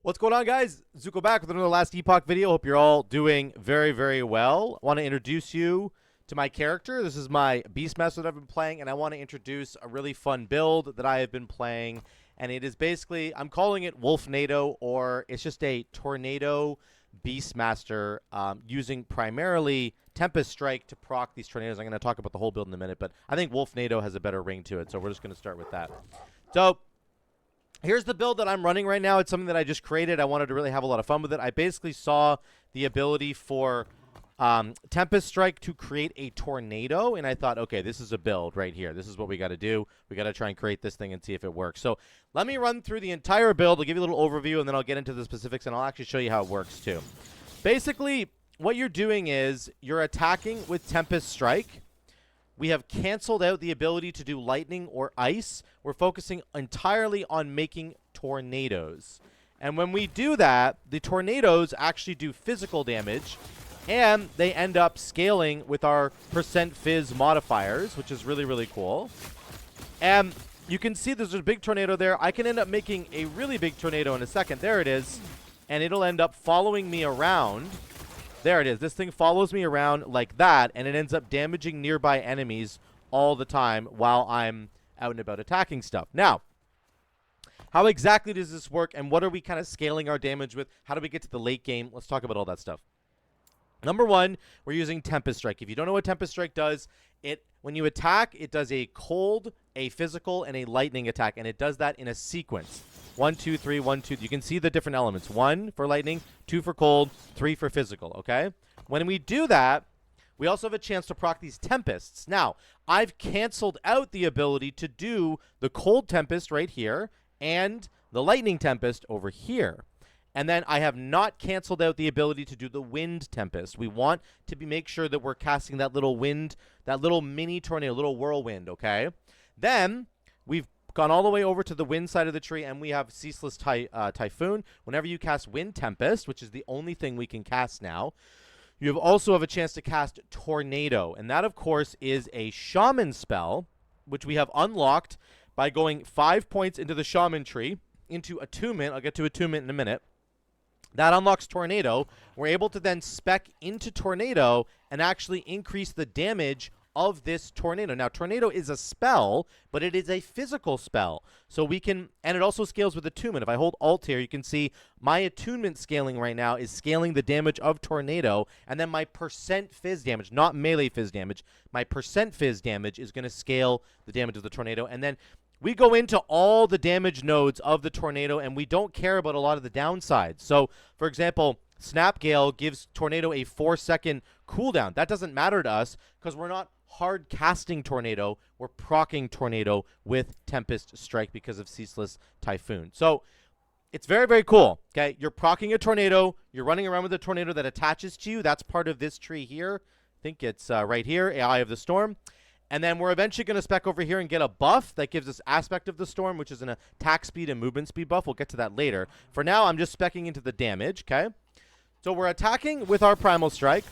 What's going on, guys? Zuko back with another Last Epoch video. Hope you're all doing very, very well. I want to introduce you to my character. This is my Beastmaster that I've been playing, and I want to introduce a really fun build that I have been playing. And it is basically, I'm calling it Wolf-Nado, or it's just a Tornado Beastmaster using primarily Tempest Strike to proc these tornadoes. I'm going to talk about the whole build in a minute, but I think Wolf-Nado has a better ring to it, so we're just going to start with that. So here's the build that I'm running right now. It's something that I just created. I wanted to really have a lot of fun with it. I basically saw the ability for Tempest Strike to create a tornado, and I thought, okay, this is a build right here. This is what we got to do. We got to try and create this thing and see if it works. So let me run through the entire build. I'll give you a little overview, and then I'll get into the specifics, and I'll actually show you how it works too. Basically, what you're doing is you're attacking with Tempest Strike. We have canceled out the ability to do lightning or ice. We're focusing entirely on making tornadoes. And when we do that, the tornadoes actually do physical damage, and they end up scaling with our %fizz modifiers, which is really, really cool. And you can see there's a big tornado there. I can end up making a really big tornado in a second. There it is. And it'll end up following me around. There it is. This thing follows me around like that, and it ends up damaging nearby enemies all the time while I'm out and about attacking stuff. Now, how exactly does this work, and what are we kind of scaling our damage with? How do we get to the late game? Let's talk about all that stuff. Number one, we're using Tempest Strike. If you don't know what Tempest Strike does, when you attack, it does a cold, a physical, and a lightning attack, and it does that in a sequence. 1, 2, 3, 1, 2. You can see the different elements. 1 for lightning, 2 for cold, 3 for physical, okay? When we do that, we also have a chance to proc these Tempests. Now, I've canceled out the ability to do the cold Tempest right here and the lightning Tempest over here. And then I have not canceled out the ability to do the wind Tempest. We want to make sure that we're casting that little wind, that little mini tornado, little whirlwind, okay? Then we've gone all the way over to the wind side of the tree, and we have Ceaseless Typhoon. Whenever you cast Wind Tempest, which is the only thing we can cast now, you also have a chance to cast Tornado. And that, of course, is a Shaman spell, which we have unlocked by going 5 points into the Shaman tree, into Attunement. I'll get to Attunement in a minute. That unlocks Tornado. We're able to then spec into Tornado and actually increase the damage of this tornado. Now, Tornado is a spell, but it is a physical spell. So we can, and it also scales with Attunement. If I hold Alt here, you can see my Attunement scaling right now is scaling the damage of Tornado, and then my %fizz damage, not melee fizz damage, my %fizz damage is going to scale the damage of the Tornado, and then we go into all the damage nodes of the tornado, and we don't care about a lot of the downsides. So, for example, Snap Gale gives Tornado a 4-second cooldown. That doesn't matter to us because we're not hard casting Tornado. We're proccing Tornado with Tempest Strike because of Ceaseless Typhoon. So, it's very, very cool. Okay, you're proccing a tornado. You're running around with a tornado that attaches to you. That's part of this tree here. I think it's right here, Eye of the Storm. And then we're eventually going to spec over here and get a buff that gives us Aspect of the Storm, which is an attack speed and movement speed buff. We'll get to that later. For now, I'm just specking into the damage, okay? So we're attacking with our Primal Strike.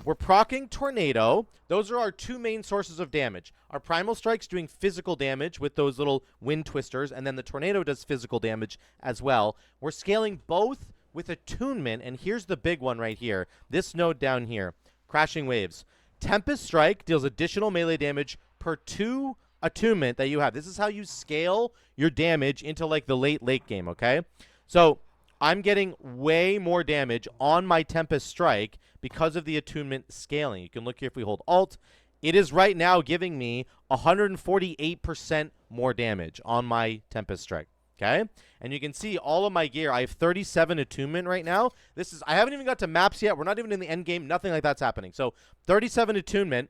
We're proccing Tornado. Those are our two main sources of damage. Our Primal Strike's doing physical damage with those little wind twisters, and then the Tornado does physical damage as well. We're scaling both with Attunement, and here's the big one right here. This node down here, Crashing Waves. Tempest Strike deals additional melee damage per 2 attunement that you have. This is how you scale your damage into like the late game, okay? So I'm getting way more damage on my Tempest Strike because of the attunement scaling. You can look here if we hold Alt. It is right now giving me 148% more damage on my Tempest Strike. Okay, and you can see all of my gear. I have 37 attunement right now. I haven't even got to maps yet. We're not even in the end game. Nothing like that's happening. So 37 attunement.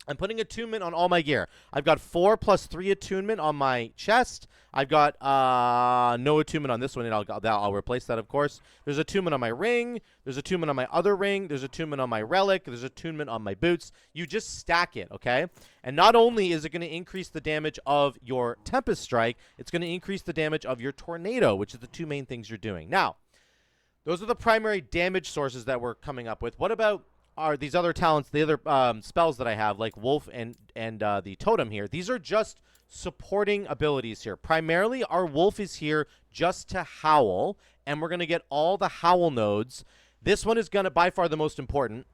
I'm putting attunement on all my gear. I've got 4 plus 3 attunement on my chest. I've got no attunement on this one, and I'll replace that, of course. There's attunement on my ring. There's attunement on my other ring. There's attunement on my relic. There's attunement on my boots. You just stack it, okay? And not only is it going to increase the damage of your Tempest Strike, it's going to increase the damage of your Tornado, which is the two main things you're doing. Now, those are the primary damage sources that we're coming up with. What about are these other talents, the other spells that I have, like Wolf and the Totem here. These are just supporting abilities here. Primarily, our Wolf is here just to howl, and we're going to get all the howl nodes. This one is going to by far the most important.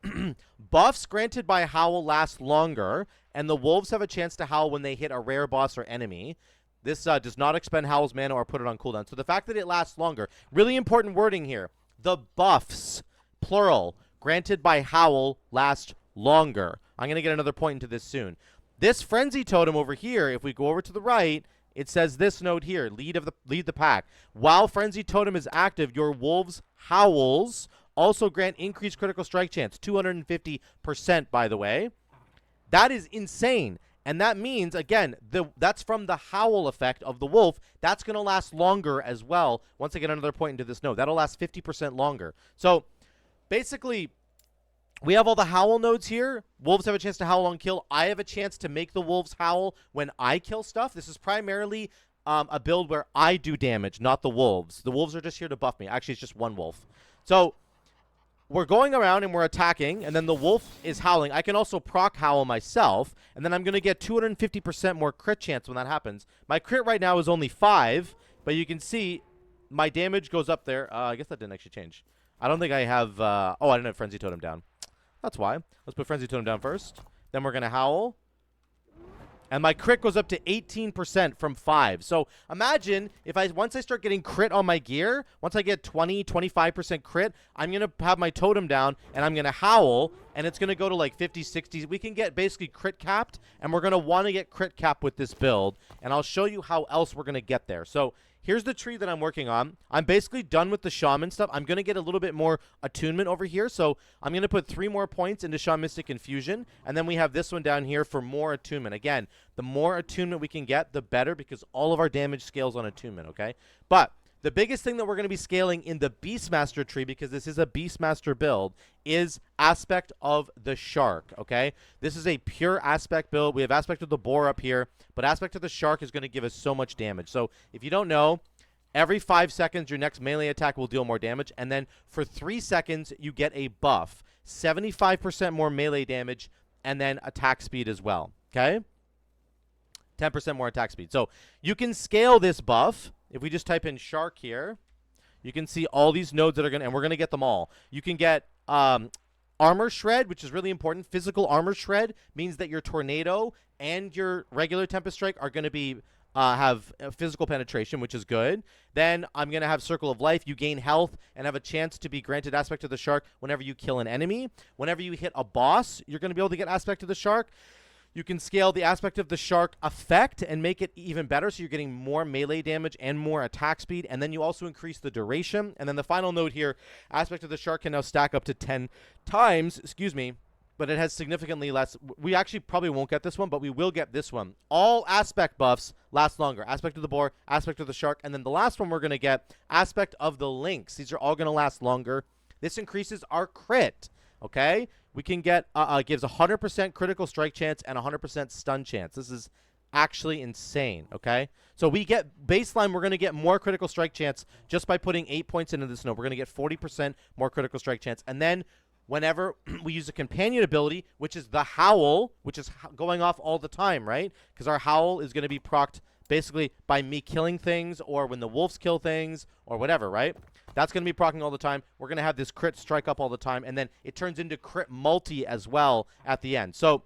Buffs granted by howl last longer, and the wolves have a chance to howl when they hit a rare boss or enemy. This does not expend howl's mana or put it on cooldown. So the fact that it lasts longer, really important wording here. The buffs, plural, granted by howl last longer. I'm going to get another point into this soon. This frenzy totem over here, if we go over to the right, it says this note here, lead the pack. While frenzy totem is active, your wolves' howls also grant increased critical strike chance, 250%, by the way. That is insane. And that means, again, that's from the howl effect of the wolf. That's going to last longer as well. Once I get another point into this note, that'll last 50% longer. So basically, we have all the howl nodes here. Wolves have a chance to howl on kill. I have a chance to make the wolves howl when I kill stuff. This is primarily a build where I do damage, not the wolves. The wolves are just here to buff me. Actually, it's just one wolf. So we're going around and we're attacking, and then the wolf is howling. I can also proc howl myself, and then I'm going to get 250% more crit chance when that happens. My crit right now is only 5, but you can see my damage goes up there. I guess that didn't actually change. I don't think I have... oh, I didn't have Frenzy Totem down. That's why. Let's put Frenzy Totem down first. Then we're going to howl. And my crit goes up to 18% from 5. So imagine if once I start getting crit on my gear, once I get 20, 25% crit, I'm going to have my totem down and I'm going to howl, and it's going to go to like 50, 60. We can get basically crit capped, and we're going to want to get crit capped with this build, and I'll show you how else we're going to get there. So here's the tree that I'm working on. I'm basically done with the shaman stuff. I'm going to get a little bit more attunement over here. So I'm going to put 3 more points into Shamanistic Infusion. And then we have this one down here for more attunement. Again, the more attunement we can get, the better, because all of our damage scales on attunement, okay? But the biggest thing that we're going to be scaling in the Beastmaster tree, because this is a Beastmaster build, is Aspect of the Shark, okay? This is a pure Aspect build. We have Aspect of the Boar up here, but Aspect of the Shark is going to give us so much damage. So if you don't know, every 5 seconds, your next melee attack will deal more damage, and then for 3 seconds, you get a buff. 75% more melee damage, and then attack speed as well, okay? 10% more attack speed. So you can scale this buff. If we just type in shark here, you can see all these nodes that are going to, and we're going to get them all. You can get armor shred, which is really important. Physical armor shred means that your tornado and your regular Tempest Strike are going to be have physical penetration, which is good. Then I'm going to have Circle of Life. You gain health and have a chance to be granted Aspect of the Shark whenever you kill an enemy. Whenever you hit a boss, you're going to be able to get Aspect of the Shark. You can scale the Aspect of the Shark effect and make it even better, so you're getting more melee damage and more attack speed, and then you also increase the duration. And then the final note here, Aspect of the Shark can now stack up to 10 times, but it has significantly less. We actually probably won't get this one, but we will get this one. All Aspect buffs last longer. Aspect of the Boar, Aspect of the Shark, and then the last one we're going to get, Aspect of the Lynx. These are all going to last longer. This increases our crit, okay? We can get, gives 100% critical strike chance and 100% stun chance. This is actually insane, okay? So we get, baseline, we're going to get more critical strike chance just by putting 8 points into this node. We're going to get 40% more critical strike chance. And then whenever we use a companion ability, which is the Howl, which is going off all the time, right? Because our Howl is going to be procced basically by me killing things, or when the wolves kill things, or whatever, right? That's going to be proccing all the time. We're going to have this crit strike up all the time, and then it turns into crit multi as well at the end. So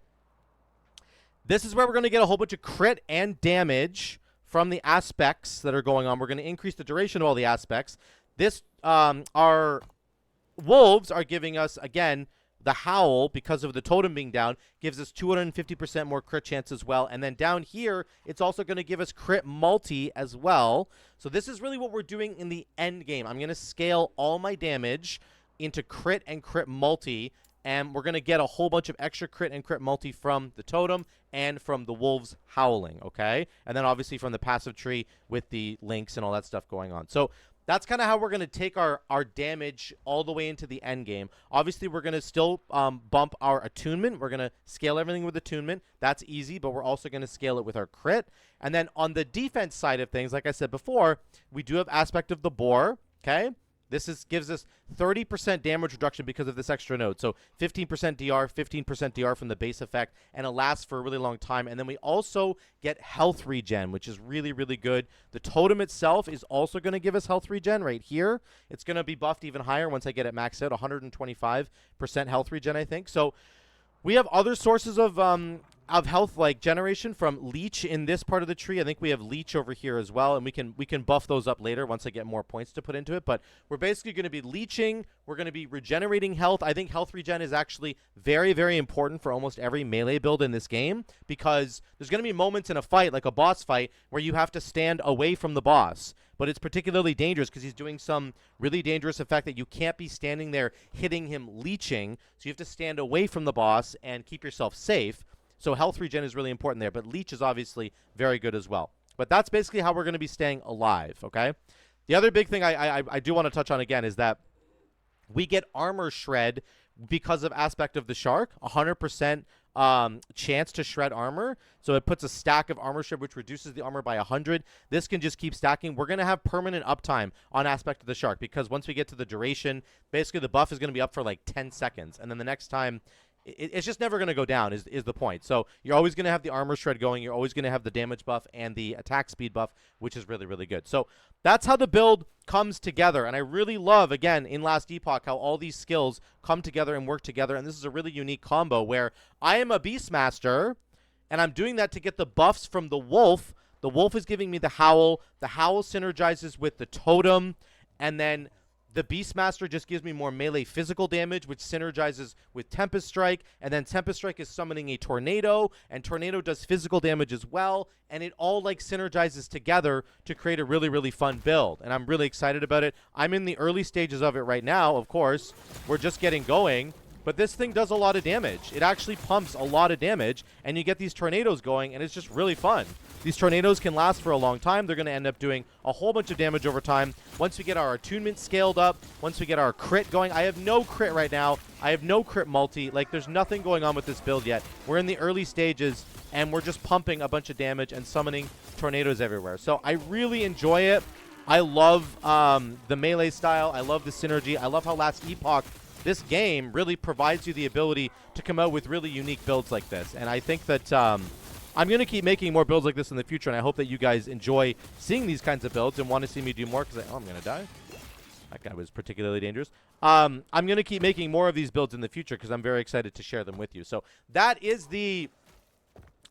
this is where we're going to get a whole bunch of crit and damage from the aspects that are going on. We're going to increase the duration of all the aspects. This, our wolves are giving us, again, the Howl, because of the totem being down, gives us 250% more crit chance as well. And then down here, it's also going to give us crit multi as well. So this is really what we're doing in the end game. I'm going to scale all my damage into crit and crit multi, and we're going to get a whole bunch of extra crit and crit multi from the totem and from the wolves howling, okay? And then obviously from the passive tree with the links and all that stuff going on. So that's kind of how we're going to take our damage all the way into the end game. Obviously, we're going to still bump our attunement. We're going to scale everything with attunement. That's easy, but we're also going to scale it with our crit. And then on the defense side of things, like I said before, we do have Aspect of the Boar, okay? Gives us 30% damage reduction because of this extra node. So 15% DR, 15% DR from the base effect, and it lasts for a really long time. And then we also get health regen, which is really, really good. The totem itself is also going to give us health regen right here. It's going to be buffed even higher once I get it maxed out, 125% health regen, I think. So we have other sources of health, like generation from leech in this part of the tree. I think we have leech over here as well, and we can buff those up later once I get more points to put into it. But we're basically going to be leeching. We're going to be regenerating health. I think health regen is actually very, very important for almost every melee build in this game, because there's going to be moments in a fight, like a boss fight, where you have to stand away from the boss. But it's particularly dangerous because he's doing some really dangerous effect that you can't be standing there hitting him leeching. So you have to stand away from the boss and keep yourself safe. So health regen is really important there, but leech is obviously very good as well. But that's basically how we're going to be staying alive, okay? The other big thing I do want to touch on again is that we get armor shred because of aspect of the shark, 100% chance to shred armor. So it puts a stack of armor shred, which reduces the armor by 100. This can just keep stacking. We're going to have permanent uptime on aspect of the shark, because once we get to the duration, basically the buff is going to be up for like 10 seconds. And then the next time, it's just never going to go down is the point. So you're always going to have the armor shred going. You're always going to have the damage buff and the attack speed buff, which is really, really good. So that's how the build comes together. And I really love, again, in Last Epoch, how all these skills come together and work together. And this is a really unique combo where I am a Beastmaster, and I'm doing that to get the buffs from the Wolf. The Wolf is giving me the Howl. The Howl synergizes with the Totem. And then the Beastmaster just gives me more melee physical damage, which synergizes with Tempest Strike. And then Tempest Strike is summoning a Tornado, and Tornado does physical damage as well. And it all like synergizes together to create a really, really fun build. And I'm really excited about it. I'm in the early stages of it right now, of course. We're just getting going. But this thing does a lot of damage. It actually pumps a lot of damage, and you get these tornadoes going, and it's just really fun. These tornadoes can last for a long time. They're going to end up doing a whole bunch of damage over time. Once we get our attunement scaled up, once we get our crit going. I have no crit right now. I have no crit multi. Like, there's nothing going on with this build yet. We're in the early stages, and we're just pumping a bunch of damage and summoning tornadoes everywhere. So I really enjoy it. I love the melee style. I love the synergy. I love how Last Epoch, this game, really provides you the ability to come out with really unique builds like this. And I think that I'm going to keep making more builds like this in the future, and I hope that you guys enjoy seeing these kinds of builds and want to see me do more, because I'm going to die. That guy was particularly dangerous. I'm going to keep making more of these builds in the future because I'm very excited to share them with you. So that is the...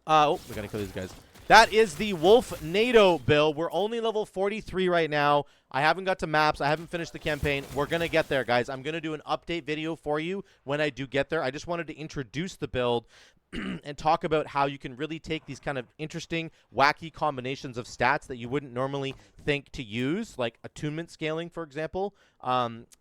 oh, we're going to kill these guys. That is the Wolf-Nado build. We're only level 43 right now. I haven't got to maps. I haven't finished the campaign. We're going to get there, guys. I'm going to do an update video for you when I do get there. I just wanted to introduce the build and talk about how you can really take these kind of interesting, wacky combinations of stats that you wouldn't normally think to use, like attunement scaling, for example,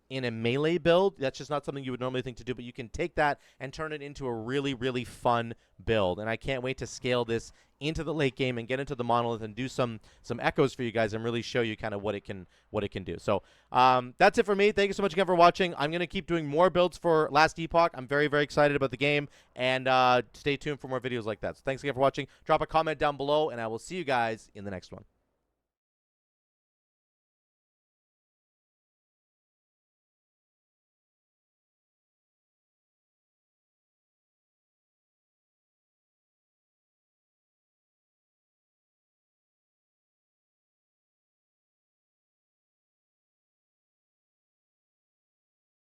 in a melee build. That's just not something you would normally think to do, but you can take that and turn it into a really, really fun build. And I can't wait to scale this into the late game and get into the monolith and do some echoes for you guys and really show you kind of what it can do. So that's it for me. Thank you so much again for watching. I'm going to keep doing more builds for Last Epoch. I'm very, very excited about the game, and stay tuned for more videos like that. So thanks again for watching. Drop a comment down below, and I will see you guys in the next one.